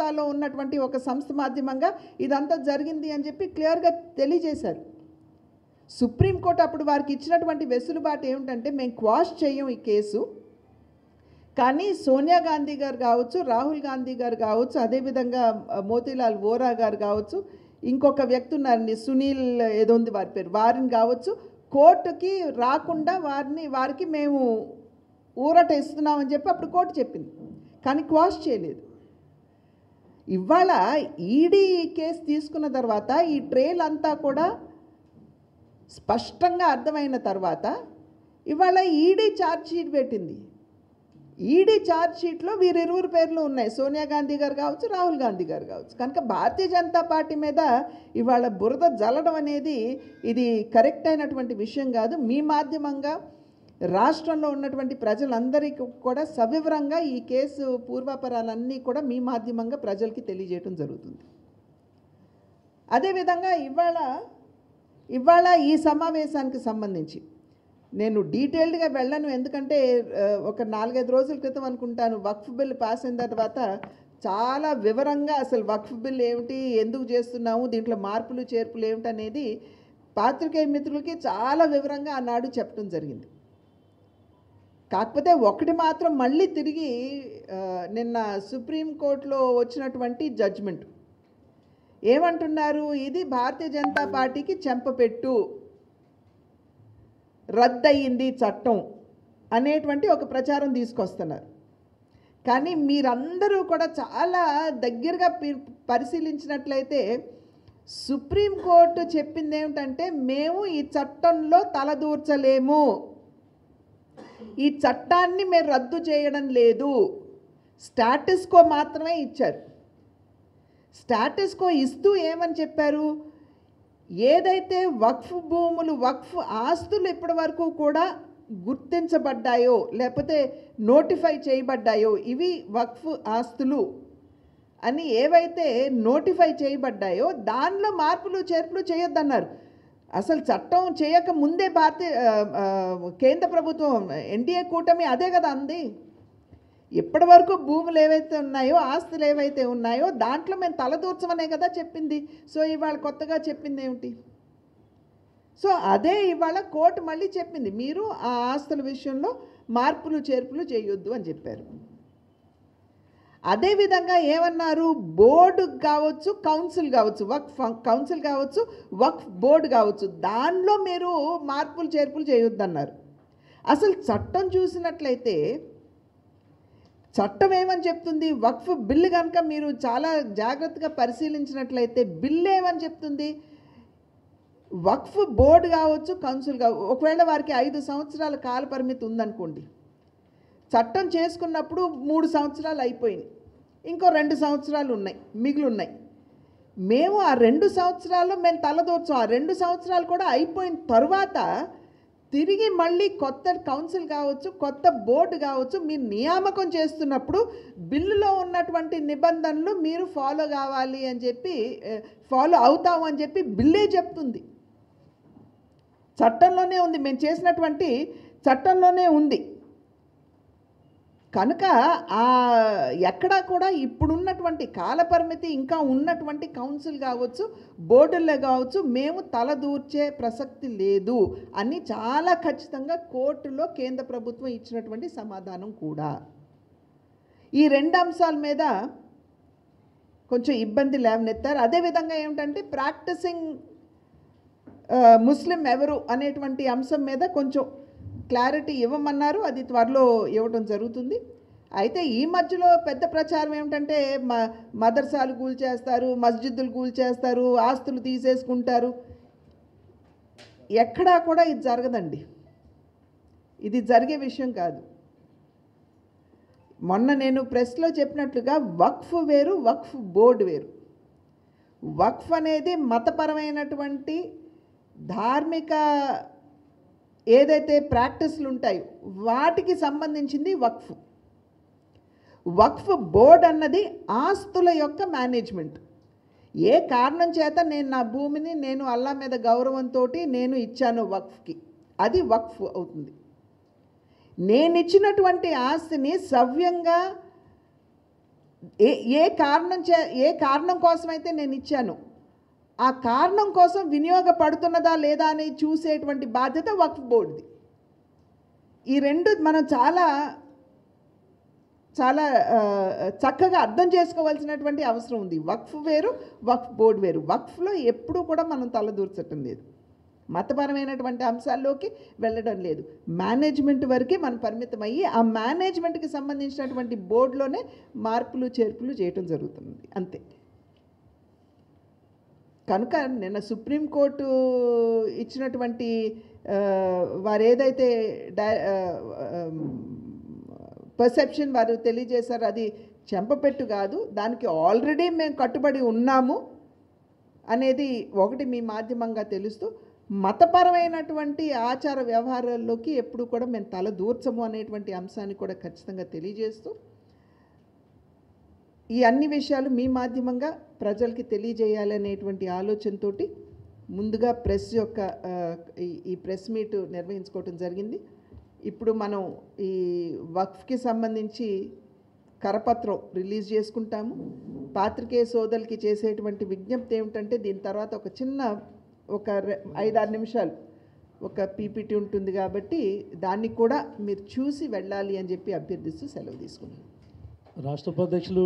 కోల్కతాలో ఉన్నటువంటి ఒక సంస్థ మాధ్యమంగా ఇదంతా జరిగింది అని చెప్పి క్లియర్గా తెలియజేశారు. సుప్రీంకోర్టు అప్పుడు వారికి ఇచ్చినటువంటి వెసులుబాటు ఏమిటంటే, మేము క్వాష్ చేయం ఈ కేసు, కానీ సోనియా గాంధీ గారు కావచ్చు, రాహుల్ గాంధీ గారు కావచ్చు, అదేవిధంగా మోతీలాల్ వోరా గారు కావచ్చు, ఇంకొక వ్యక్తి ఉన్నారండి సునీల్ ఏదో ఉంది వారి పేరు, వారిని కావచ్చు కోర్టుకి రాకుండా వారికి మేము ఊరట ఇస్తున్నామని చెప్పి అప్పుడు కోర్టు చెప్పింది, కానీ క్వాష్ చేయలేదు. ఇవాళ ఈడీ కేసు తీసుకున్న తర్వాత ఈ ట్రేల్ అంతా కూడా స్పష్టంగా అర్థమైన తర్వాత ఇవాళ ఈడీ ఛార్జ్ షీట్ పెట్టింది. ఈడీ ఛార్జ్ షీట్లో వీరిరువురు పేర్లు ఉన్నాయి, సోనియా గాంధీ గారు కావచ్చు, రాహుల్ గాంధీ గారు కావచ్చు. కనుక భారతీయ జనతా పార్టీ మీద ఇవాళ బురద జల్లడం అనేది ఇది కరెక్ట్ అయినటువంటి విషయం కాదు. మీ మాధ్యమంగా రాష్ట్రంలో ఉన్నటువంటి ప్రజలందరికీ కూడా సవివరంగా ఈ కేసు పూర్వాపరాలన్నీ కూడా మీ మాధ్యమంగా ప్రజలకి తెలియజేయడం జరుగుతుంది. అదేవిధంగా ఇవాళ ఈ సమావేశానికి సంబంధించి నేను డీటెయిల్డ్గా వెళ్ళను, ఎందుకంటే ఒక 4-5 రోజుల క్రితం అనుకుంటాను వక్ఫ్ బిల్ పాస్ అయిన తర్వాత చాలా వివరంగా అసలు వక్ఫ్ బిల్ ఏమిటి, ఎందుకు చేస్తున్నాము, దీంట్లో మార్పులు చేర్పులు ఏమిటి అనేది పాత్రికేయ మిత్రులకి చాలా వివరంగా ఆనాడు చెప్పడం జరిగింది. కాకపోతే ఒకటి మాత్రం మళ్ళీ తిరిగి నిన్న సుప్రీంకోర్టులో వచ్చినటువంటి జడ్జ్మెంట్ ఏమంటున్నారు, ఇది భారతీయ జనతా పార్టీకి చెంపపెట్టు, రద్దయింది చట్టం అనేటువంటి ఒక ప్రచారం తీసుకొస్తున్నారు. కానీ మీరందరూ కూడా చాలా దగ్గరగా పరిశీలించినట్లయితే సుప్రీంకోర్టు చెప్పింది ఏమిటంటే, మేము ఈ చట్టంలో తలదూర్చలేము, ఈ చట్టాన్ని మేము రద్దు చేయడం లేదు, స్టాటస్ కో మాత్రమే ఇచ్చారు. స్టాటస్ కో ఇస్తూ ఏమని చెప్పారు, ఏదైతే వక్ఫ్ భూములు, వక్ఫ్ ఆస్తులు ఇప్పటి వరకు కూడా గుర్తించబడ్డాయో లేకపోతే నోటిఫై చేయబడ్డాయో, ఇవి వక్ఫ్ ఆస్తులు అని ఏవైతే నోటిఫై చేయబడ్డాయో దానిలో మార్పులు చేర్పులు చేయొద్దన్నారు. అసలు చట్టం చేయక ముందే కేంద్ర ప్రభుత్వం ఎన్డీఏ కూటమి అదే కదా అంది. ఇప్పటి వరకు భూములు ఏవైతే ఉన్నాయో, ఆస్తులు ఏవైతే ఉన్నాయో దాంట్లో మేము తలదూర్చమనే కదా చెప్పింది. సో ఇవాళ కొత్తగా చెప్పింది ఏమిటి? సో అదే ఇవాళ కోర్టు మళ్ళీ చెప్పింది, మీరు ఆ ఆస్తుల విషయంలో మార్పులు చేర్పులు చేయొద్దు అని చెప్పారు. అదేవిధంగా ఏమన్నారు, బోర్డు కావచ్చు, కౌన్సిల్ కావచ్చు, వక్ఫ్ కౌన్సిల్ కావచ్చు, వక్ఫ్ బోర్డు కావచ్చు, దానిలో మీరు మార్పులు చేర్పులు చేయొద్దన్నారు. అసలు చట్టం చూసినట్లయితే చట్టం ఏమని చెప్తుంది, వక్ఫ్ బిల్లు కనుక మీరు చాలా జాగ్రత్తగా పరిశీలించినట్లయితే బిల్లు ఏమని చెప్తుంది, వక్ఫ్ బోర్డు కావచ్చు, కౌన్సిల్ కావచ్చు, ఒకవేళ వారికి 5 సంవత్సరాల కాల పరిమితి ఉందనుకోండి, చట్టం చేసుకున్నప్పుడు 3 సంవత్సరాలు అయిపోయినాయి, ఇంకో 2 సంవత్సరాలు మిగిలి ఉన్నాయి. మేము ఆ 2 సంవత్సరాల్లో మేము తలదూర్చాం. ఆ 2 సంవత్సరాలు కూడా అయిపోయిన తర్వాత తిరిగి మళ్ళీ కొత్త కౌన్సిల్ కావచ్చు, కొత్త బోర్డు కావచ్చు, మీరు నియామకం చేస్తున్నప్పుడు బిల్లులో ఉన్నటువంటి నిబంధనలు మీరు ఫాలో కావాలి అని చెప్పి, ఫాలో అవుతాము అని చెప్పి బిల్లే చెప్తుంది. చట్టంలోనే ఉంది, మేము చేసినటువంటి చట్టంలోనే ఉంది. కనుక ఎక్కడా కూడా ఇప్పుడున్నటువంటి కాలపరిమితి ఇంకా ఉన్నటువంటి కౌన్సిల్ కావచ్చు, బోర్డుల్లో కావచ్చు, మేము తలదూర్చే ప్రసక్తి లేదు అని చాలా ఖచ్చితంగా కోర్టులో కేంద్ర ప్రభుత్వం ఇచ్చినటువంటి సమాధానం కూడా. ఈ 2 అంశాల మీద కొంచెం ఇబ్బంది లేవనెత్తారు. అదేవిధంగా ఏమిటంటే ప్రాక్టీసింగ్ ముస్లిం ఎవరు అనేటువంటి అంశం మీద కొంచెం క్లారిటీ ఇవ్వమన్నారు, అది త్వరలో ఇవ్వటం జరుగుతుంది. అయితే ఈ మధ్యలో పెద్ద ప్రచారం ఏమిటంటే మదర్సాలు కూల్చేస్తారు, మస్జిద్దులు కూల్చేస్తారు, ఆస్తులు తీసేసుకుంటారు. ఎక్కడా కూడా ఇది జరగదండి, ఇది జరిగే విషయం కాదు. మొన్న నేను ప్రెస్లో చెప్పినట్లుగా వక్ఫ్ వేరు, వక్ఫ్ బోర్డు వేరు. వక్ఫ్ అనేది మతపరమైనటువంటి ధార్మిక ఏదైతే ప్రాక్టీస్లు ఉంటాయో వాటికి సంబంధించింది వక్ఫ్. వక్ఫ్ బోర్డ్ అన్నది ఆస్తుల యొక్క మేనేజ్మెంట్. ఏ కారణం చేత నేను నా భూమిని నేను అల్లా మీద గౌరవంతో నేను ఇచ్చాను వక్ఫ్కి, అది వక్ఫ్ అవుతుంది. నేను ఇచ్చినటువంటి ఆస్తిని సవ్యంగా ఏ ఏ కారణం కోసమైతే నేను ఇచ్చాను, ఆ కారణం కోసం వినియోగపడుతున్నదా లేదా అని చూసేటువంటి బాధ్యత వక్ఫ్ బోర్డుది. ఈ రెండు మనం చాలా చాలా చక్కగా అర్థం చేసుకోవాల్సినటువంటి అవసరం ఉంది. వక్ఫ్ వేరు, వక్ఫ్ బోర్డు వేరు. వక్ఫ్లో ఎప్పుడూ కూడా మనం తలదూర్చటం లేదు, మతపరమైనటువంటి అంశాల్లోకి వెళ్ళడం లేదు. మేనేజ్మెంట్ వరకే మనం పరిమితం అయ్యి ఆ మేనేజ్మెంట్కి సంబంధించినటువంటి బోర్డులోనే మార్పులు చేర్పులు చేయటం జరుగుతుంది, అంతే. కనుక నిన్న సుప్రీంకోర్టు ఇచ్చినటువంటి వారు ఏదైతే పర్సెప్షన్ వారు తెలియజేశారు, అది చెంపపెట్టు కాదు, దానికి ఆల్రెడీ మేము కట్టుబడి ఉన్నాము అనేది ఒకటి మీ మాధ్యమంగా తెలుస్తూ, మతపరమైనటువంటి ఆచార వ్యవహారాల్లోకి ఎప్పుడు కూడా మేము తల దూర్చము అనేటువంటి అంశాన్ని కూడా ఖచ్చితంగా తెలియజేస్తూ, ఈ అన్ని విషయాలు మీ మాధ్యమంగా ప్రజలకి తెలియజేయాలనేటువంటి ఆలోచనతో ముందుగా ప్రెస్ యొక్క ఈ ప్రెస్ మీట్ నిర్వహించుకోవటం జరిగింది. ఇప్పుడు మనం ఈ వక్ఫ్కి సంబంధించి కరపత్రం రిలీజ్ చేసుకుంటాము. పాత్రికేయ సోదరులకి చేసేటువంటి విజ్ఞప్తి ఏమిటంటే, దీని తర్వాత ఒక చిన్న 5-6 నిమిషాలు ఒక పీపీటీ ఉంటుంది కాబట్టి దాన్ని కూడా మీరు చూసి వెళ్ళాలి అని చెప్పి అభ్యర్థిస్తూ సెలవు తీసుకున్నాను. రాష్ట్ర ఉపాధ్యక్షులు